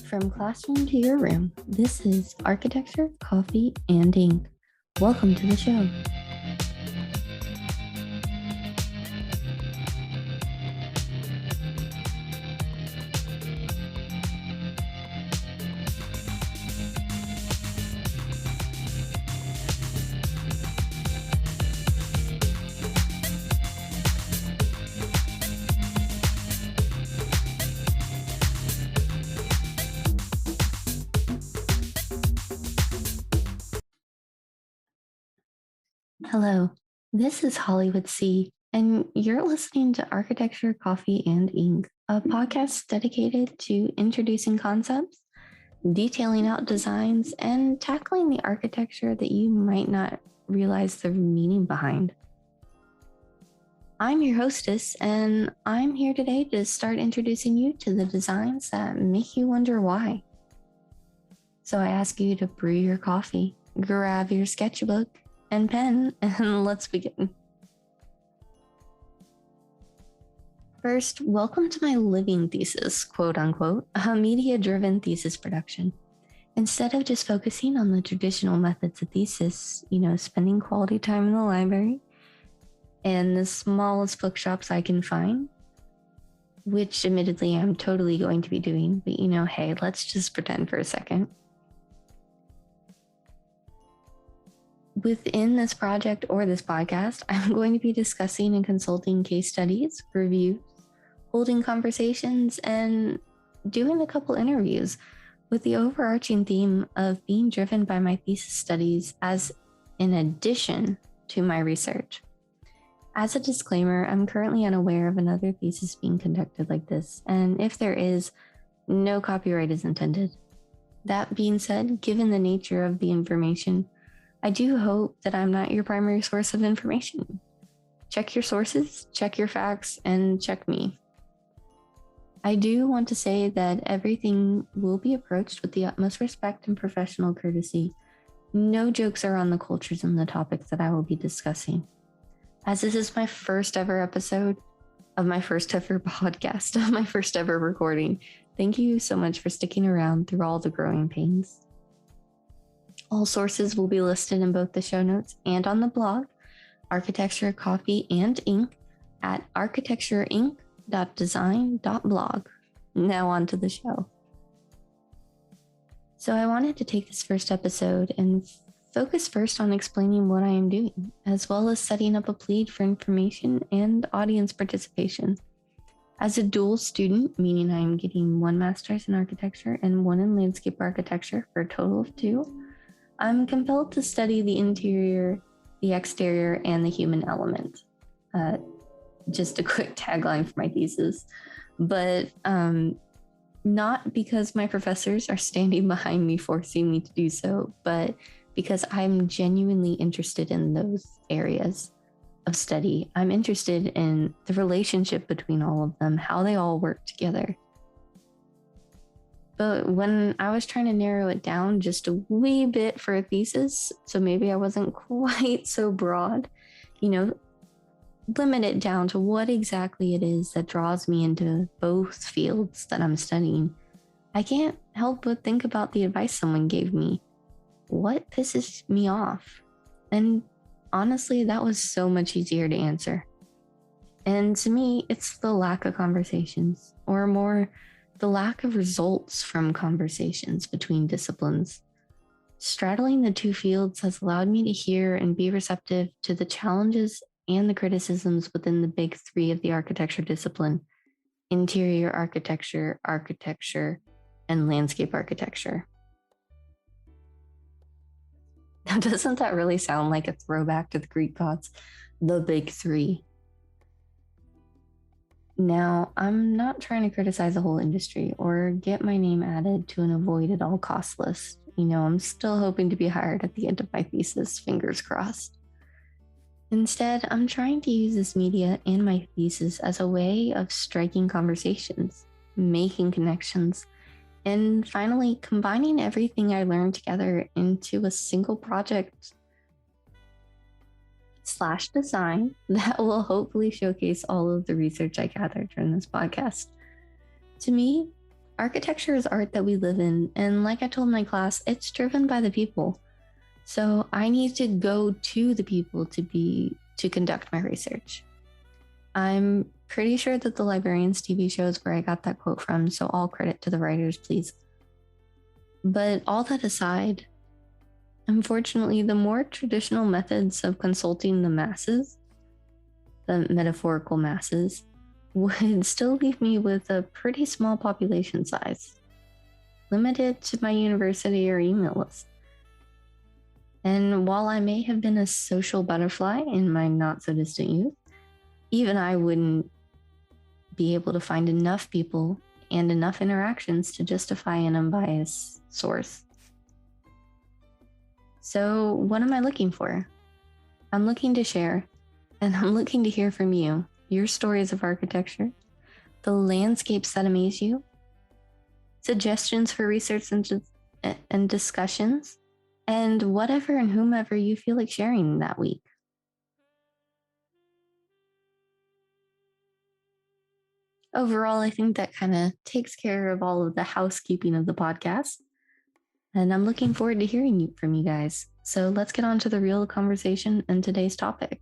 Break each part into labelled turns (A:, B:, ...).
A: From classroom to your room, this is Architecture, Coffee, and Ink. Welcome to the show. Hello, this is Hollywood C, and you're listening to Architecture, Coffee, and Ink, a podcast dedicated to introducing concepts, detailing out designs, and tackling the architecture that you might not realize the meaning behind. I'm your hostess, and I'm here today to start introducing you to the designs that make you wonder why. So I ask you to brew your coffee, grab your sketchbook and pen, and let's begin. First, welcome to my living thesis, quote unquote, a media-driven thesis production. Instead of just focusing on the traditional methods of thesis, spending quality time in the library and the smallest bookshops I can find, which admittedly I'm totally going to be doing, but hey, let's just pretend for a second. Within this project or this podcast, I'm going to be discussing and consulting case studies, reviews, holding conversations, and doing a couple interviews with the overarching theme of being driven by my thesis studies as an addition to my research. As a disclaimer, I'm currently unaware of another thesis being conducted like this, and if there is, no copyright is intended. That being said, given the nature of the information, I do hope that I'm not your primary source of information. Check your sources, check your facts, and check me. I do want to say that everything will be approached with the utmost respect and professional courtesy. No jokes are on the cultures and the topics that I will be discussing. As this is my first ever episode of my first ever podcast, of my first ever recording, thank you so much for sticking around through all the growing pains. All sources will be listed in both the show notes and on the blog, Architecture, Coffee, and Ink at architectureinc.design.blog. Now on to the show. So I wanted to take this first episode and focus first on explaining what I am doing, as well as setting up a plead for information and audience participation. As a dual student, meaning I am getting one master's in architecture and one in landscape architecture for a total of 2, I'm compelled to study the interior, the exterior, and the human element. Just a quick tagline for my thesis, but not because my professors are standing behind me forcing me to do so, but because I'm genuinely interested in those areas of study. I'm interested in the relationship between all of them, how they all work together. But when I was trying to narrow it down just a wee bit for a thesis, so maybe I wasn't quite so broad, limit it down to what exactly it is that draws me into both fields that I'm studying, I can't help but think about the advice someone gave me. What pisses me off? And honestly, that was so much easier to answer. And to me, it's the lack of conversations, or more, the lack of results from conversations between disciplines. Straddling the two fields has allowed me to hear and be receptive to the challenges and the criticisms within the big 3 of the architecture discipline: interior architecture, architecture, and landscape architecture. Now, doesn't that really sound like a throwback to the Greek gods? The big 3. Now, I'm not trying to criticize the whole industry or get my name added to an avoid at all cost list. I'm still hoping to be hired at the end of my thesis, fingers crossed. Instead, I'm trying to use this media and my thesis as a way of striking conversations, making connections, and finally combining everything I learned together into a single project / design that will hopefully showcase all of the research I gathered during this podcast. To me, Architecture is art that we live in, and like I told my class, it's driven by the people. So I need to go to the people to conduct my research. I'm pretty sure that the Librarians TV show is where I got that quote from, so all credit to the writers, please. But all that aside, unfortunately, the more traditional methods of consulting the masses, the metaphorical masses, would still leave me with a pretty small population size, limited to my university or email list. And while I may have been a social butterfly in my not so distant youth, even I wouldn't be able to find enough people and enough interactions to justify an unbiased source. So, what am I looking for? I'm looking to share, and I'm looking to hear from you, your stories of architecture, the landscapes that amaze you, suggestions for research and discussions, and whatever and whomever you feel like sharing that week. Overall, I think that kind of takes care of all of the housekeeping of the podcast. And I'm looking forward to hearing from you guys. So let's get on to the real conversation and today's topic.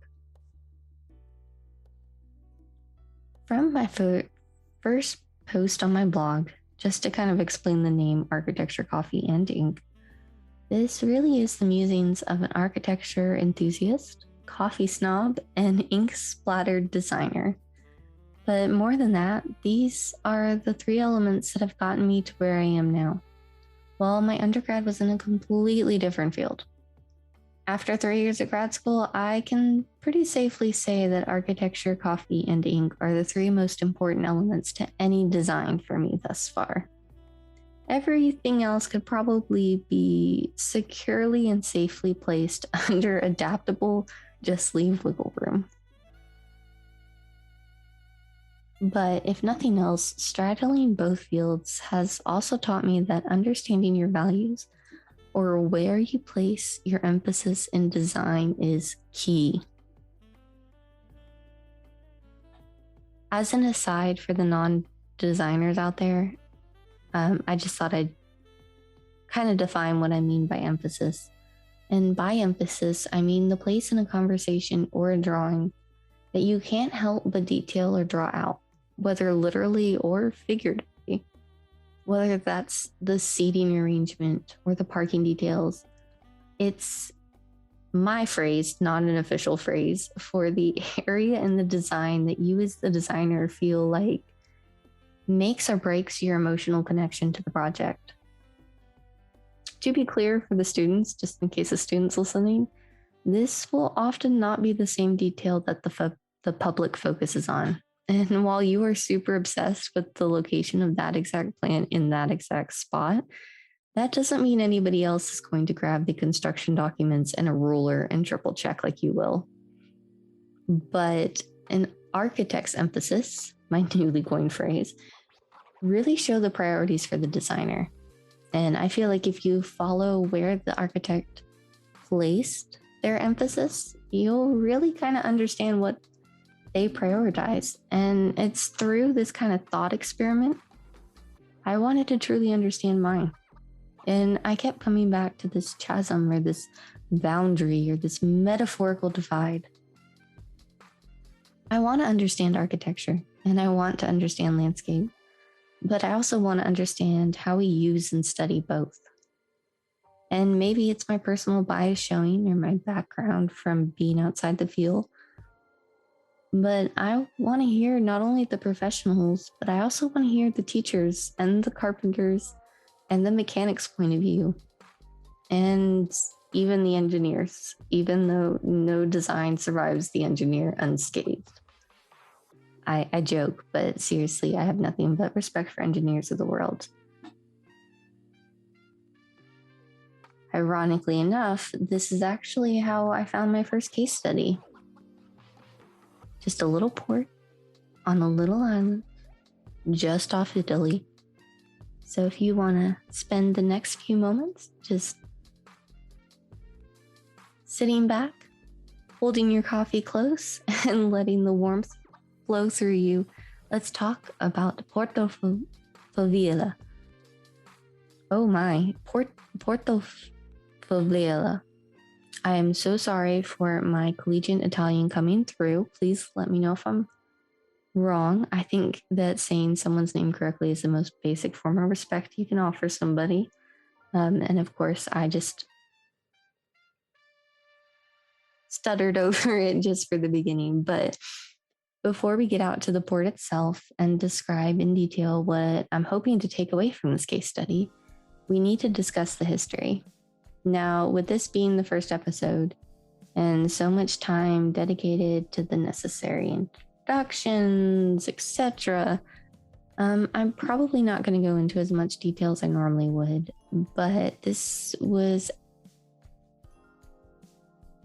A: From my first post on my blog, just to kind of explain the name Architecture, Coffee, and Ink, this really is the musings of an architecture enthusiast, coffee snob, and ink splattered designer. But more than that, these are the three elements that have gotten me to where I am now. Well, my undergrad was in a completely different field. After 3 years at grad school, I can pretty safely say that architecture, coffee, and ink are the three most important elements to any design for me thus far. Everything else could probably be securely and safely placed under adaptable, just leave wiggle room. But if nothing else, straddling both fields has also taught me that understanding your values or where you place your emphasis in design is key. As an aside for the non-designers out there, I just thought I'd kind of define what I mean by emphasis. And by emphasis, I mean the place in a conversation or a drawing that you can't help but detail or draw out, whether literally or figuratively. Whether that's the seating arrangement or the parking details, it's my phrase, not an official phrase, for the area in the design that you as the designer feel like makes or breaks your emotional connection to the project. To be clear for the students, just in case the students listening, this will often not be the same detail that the public focuses on. And while you are super obsessed with the location of that exact plant in that exact spot, that doesn't mean anybody else is going to grab the construction documents and a ruler and triple check like you will. But an architect's emphasis, my newly coined phrase, really show the priorities for the designer. And I feel like if you follow where the architect placed their emphasis, you'll really kind of understand what they prioritize. And it's through this kind of thought experiment I wanted to truly understand mine. And I kept coming back to this chasm or this boundary or this metaphorical divide. I want to understand architecture and I want to understand landscape, but I also want to understand how we use and study both. And maybe it's my personal bias showing or my background from being outside the field. But I want to hear not only the professionals, but I also want to hear the teachers and the carpenters and the mechanics' point of view. And even the engineers, even though no design survives the engineer unscathed. I joke, but seriously, I have nothing but respect for engineers of the world. Ironically enough, this is actually how I found my first case study. Just a little port on a little island just off Italy. So if you want to spend the next few moments just sitting back, holding your coffee close, and letting the warmth flow through you, let's talk about Porto Favila, Oh my, Porto Flavia. I am so sorry for my collegiate Italian coming through. Please let me know if I'm wrong. I think that saying someone's name correctly is the most basic form of respect you can offer somebody. And of course, I just stuttered over it just for the beginning. But before we get out to the port itself and describe in detail what I'm hoping to take away from this case study, we need to discuss the history. Now, with this being the first episode and so much time dedicated to the necessary introductions, etc., I'm probably not going to go into as much detail as I normally would, but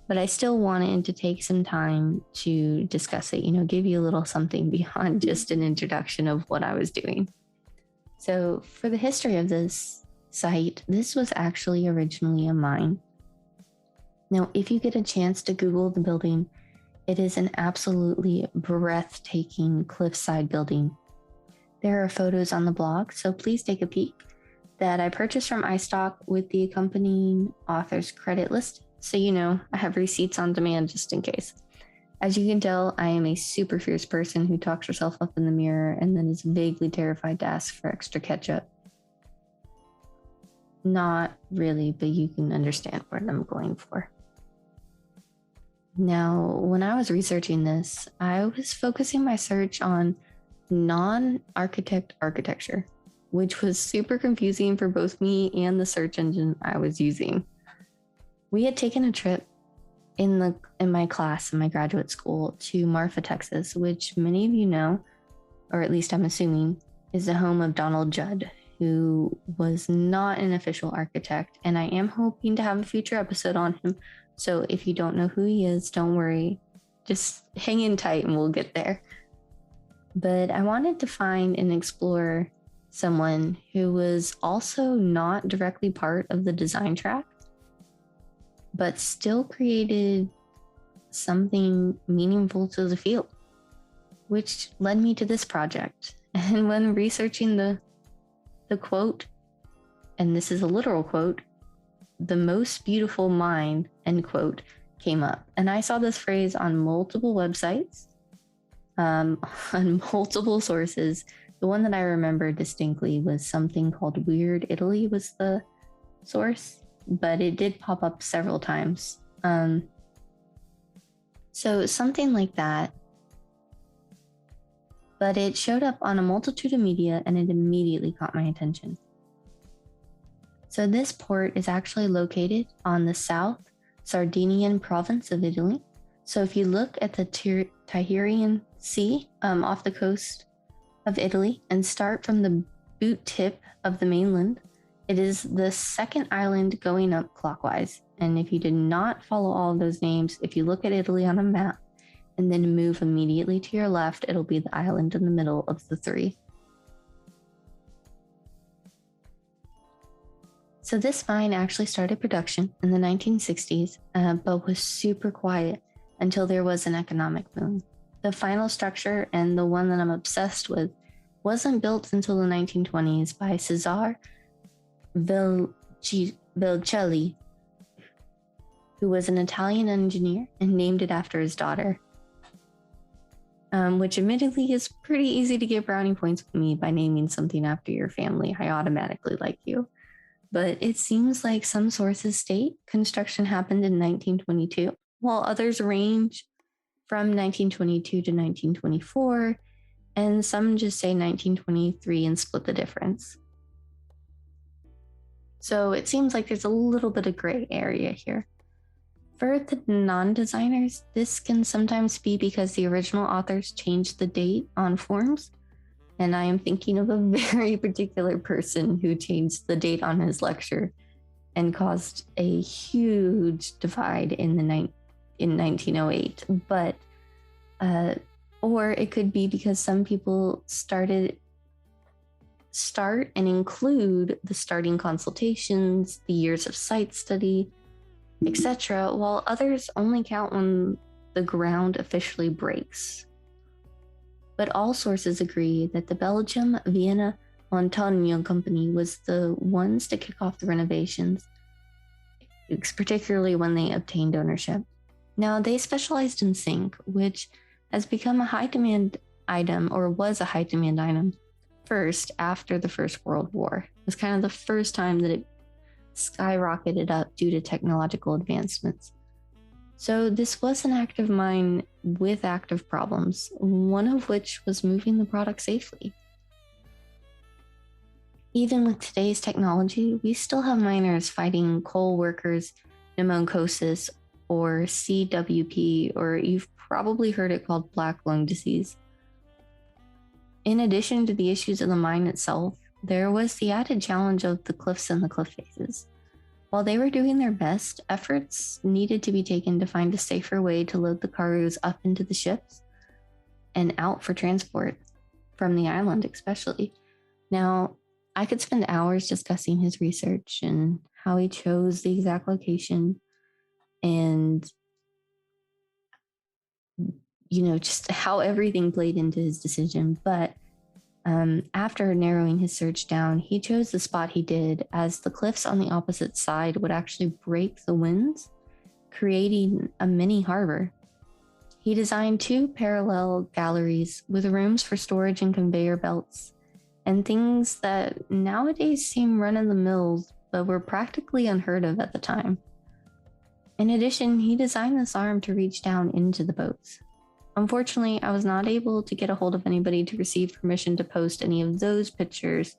A: I still wanted to take some time to discuss it, give you a little something beyond just an introduction of what I was doing. So for the history of this site, this was actually originally a mine. Now, if you get a chance to Google the building, it is an absolutely breathtaking cliffside building. There are photos on the blog, so please take a peek, that I purchased from iStock with the accompanying author's credit list. So, I have receipts on demand just in case. As you can tell, I am a super fierce person who talks herself up in the mirror and then is vaguely terrified to ask for extra ketchup. Not really, but you can understand what I'm going for. Now, when I was researching this, I was focusing my search on non-architect architecture, which was super confusing for both me and the search engine I was using. We had taken a trip in my class in my graduate school to Marfa, Texas, which many of you know, or at least I'm assuming, is the home of Donald Judd, who was not an official architect, and I am hoping to have a future episode on him. So if you don't know who he is, don't worry. Just hang in tight and we'll get there. But I wanted to find and explore someone who was also not directly part of the design track, but still created something meaningful to the field, which led me to this project. And when researching the quote, and this is a literal quote, "the most beautiful mine," end quote, came up. And I saw this phrase on multiple websites, on multiple sources. The one that I remember distinctly was something called Weird Italy was the source, but it did pop up several times. So something like that. But it showed up on a multitude of media and it immediately caught my attention. So this port is actually located on the South Sardinian province of Italy. So if you look at the Tyrrhenian Sea off the coast of Italy and start from the boot tip of the mainland, it is the second island going up clockwise. And if you did not follow all of those names, if you look at Italy on a map and then move immediately to your left, it'll be the island in the middle of the three. So this mine actually started production in the 1960s, but was super quiet until there was an economic boom. The final structure, and the one that I'm obsessed with, wasn't built until the 1920s by Cesare Velcelli, who was an Italian engineer and named it after his daughter. Which admittedly is pretty easy to get brownie points with me by naming something after your family. I automatically like you. But it seems like some sources state construction happened in 1922, while others range from 1922 to 1924, and some just say 1923 and split the difference. So it seems like there's a little bit of gray area here. For the non-designers, this can sometimes be because the original authors changed the date on forms, and I am thinking of a very particular person who changed the date on his lecture and caused a huge divide in 1908. But or it could be because some people start and include the starting consultations, the years of site study, etc., while others only count when the ground officially breaks. But all sources agree that the Belgium, Vienna, Antonio Company was the ones to kick off the renovations, particularly when they obtained ownership. Now, they specialized in zinc, which has become a high demand item, or was a high demand item, first after the First World War. It was kind of the first time that it skyrocketed up due to technological advancements. So this was an active mine with active problems, one of which was moving the product safely. Even with today's technology, we still have miners fighting coal workers' pneumoconiosis or CWP, or you've probably heard it called black lung disease. In addition to the issues of the mine itself, there was the added challenge of the cliffs and the cliff faces. While they were doing their best, efforts needed to be taken to find a safer way to load the cargoes up into the ships and out for transport, from the island especially. Now, I could spend hours discussing his research and how he chose the exact location and, just how everything played into his decision. But after narrowing his search down, he chose the spot he did, as the cliffs on the opposite side would actually break the winds, creating a mini harbor. He designed 2 parallel galleries with rooms for storage and conveyor belts, and things that nowadays seem run-of-the-mill, but were practically unheard of at the time. In addition, he designed this arm to reach down into the boats. Unfortunately, I was not able to get a hold of anybody to receive permission to post any of those pictures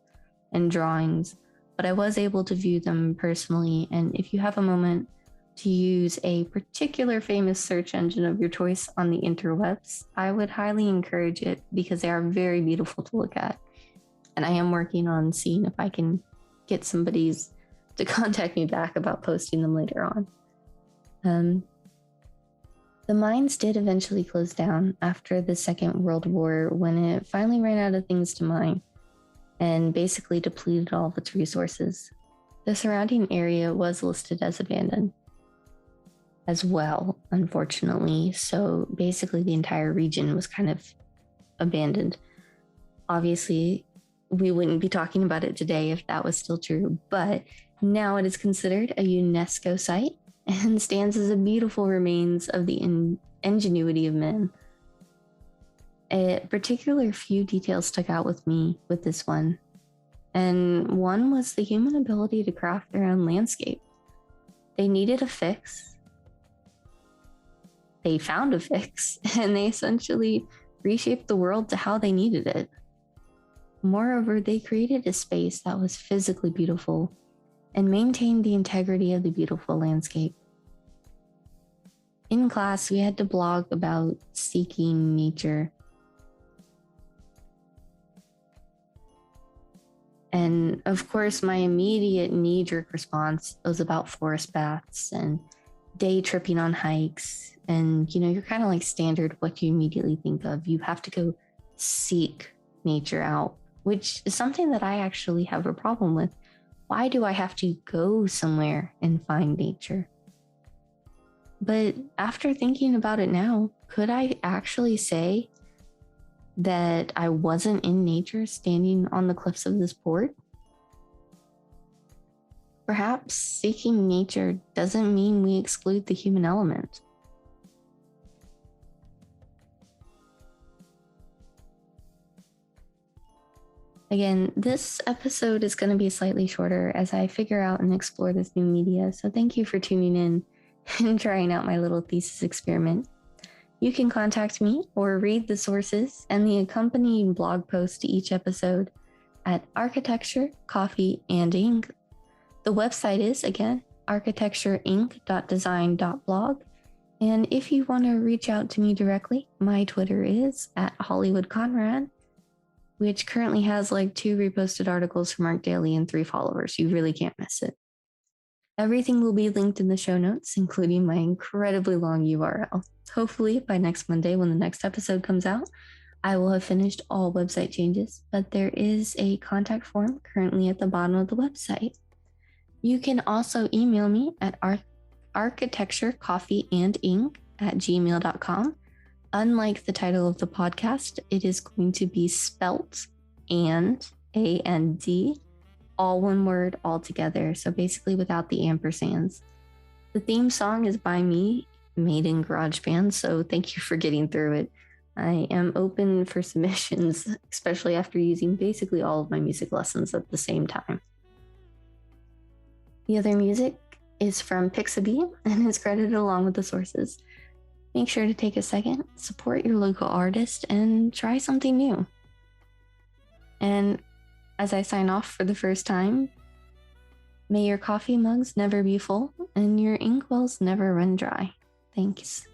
A: and drawings, but I was able to view them personally, and if you have a moment to use a particular famous search engine of your choice on the interwebs, I would highly encourage it because they are very beautiful to look at. And I am working on seeing if I can get somebody's to contact me back about posting them later on. The mines did eventually close down after the Second World War, when it finally ran out of things to mine and basically depleted all of its resources. The surrounding area was listed as abandoned as well, unfortunately. So basically the entire region was kind of abandoned. Obviously, we wouldn't be talking about it today if that was still true, but now it is considered a UNESCO site and stands as a beautiful remains of the ingenuity of men. A particular few details stuck out with me with this one, and one was the human ability to craft their own landscape. They needed a fix. They found a fix, and they essentially reshaped the world to how they needed it. Moreover, they created a space that was physically beautiful and maintained the integrity of the beautiful landscape. In class, we had to blog about seeking nature. And of course, my immediate knee-jerk response was about forest baths and day tripping on hikes. And, you're kind of like standard what you immediately think of. You have to go seek nature out, which is something that I actually have a problem with. Why do I have to go somewhere and find nature? But after thinking about it now, could I actually say that I wasn't in nature standing on the cliffs of this port? Perhaps seeking nature doesn't mean we exclude the human element. Again, this episode is going to be slightly shorter as I figure out and explore this new media, so thank you for tuning in and trying out my little thesis experiment. You can contact me or read the sources and the accompanying blog post to each episode at Architecture, Coffee, and Ink. The website is, again, architectureinc.design.blog. And if you want to reach out to me directly, my Twitter is @HollywoodConrad, which currently has like 2 reposted articles from Arc Daily and 3 followers. You really can't miss it. Everything will be linked in the show notes, including my incredibly long URL. Hopefully, by next Monday, when the next episode comes out, I will have finished all website changes, but there is a contact form currently at the bottom of the website. You can also email me at architecturecoffeeandink@gmail.com. Unlike the title of the podcast, it is going to be spelt and A-N-D, all one word, all together. So basically without the ampersands. The theme song is by me, made in GarageBand, so thank you for getting through it. I am open for submissions, especially after using basically all of my music lessons at the same time. The other music is from Pixabay and is credited along with the sources. Make sure to take a second, support your local artist, and try something new. And as I sign off for the first time, may your coffee mugs never be full and your inkwells never run dry. Thanks.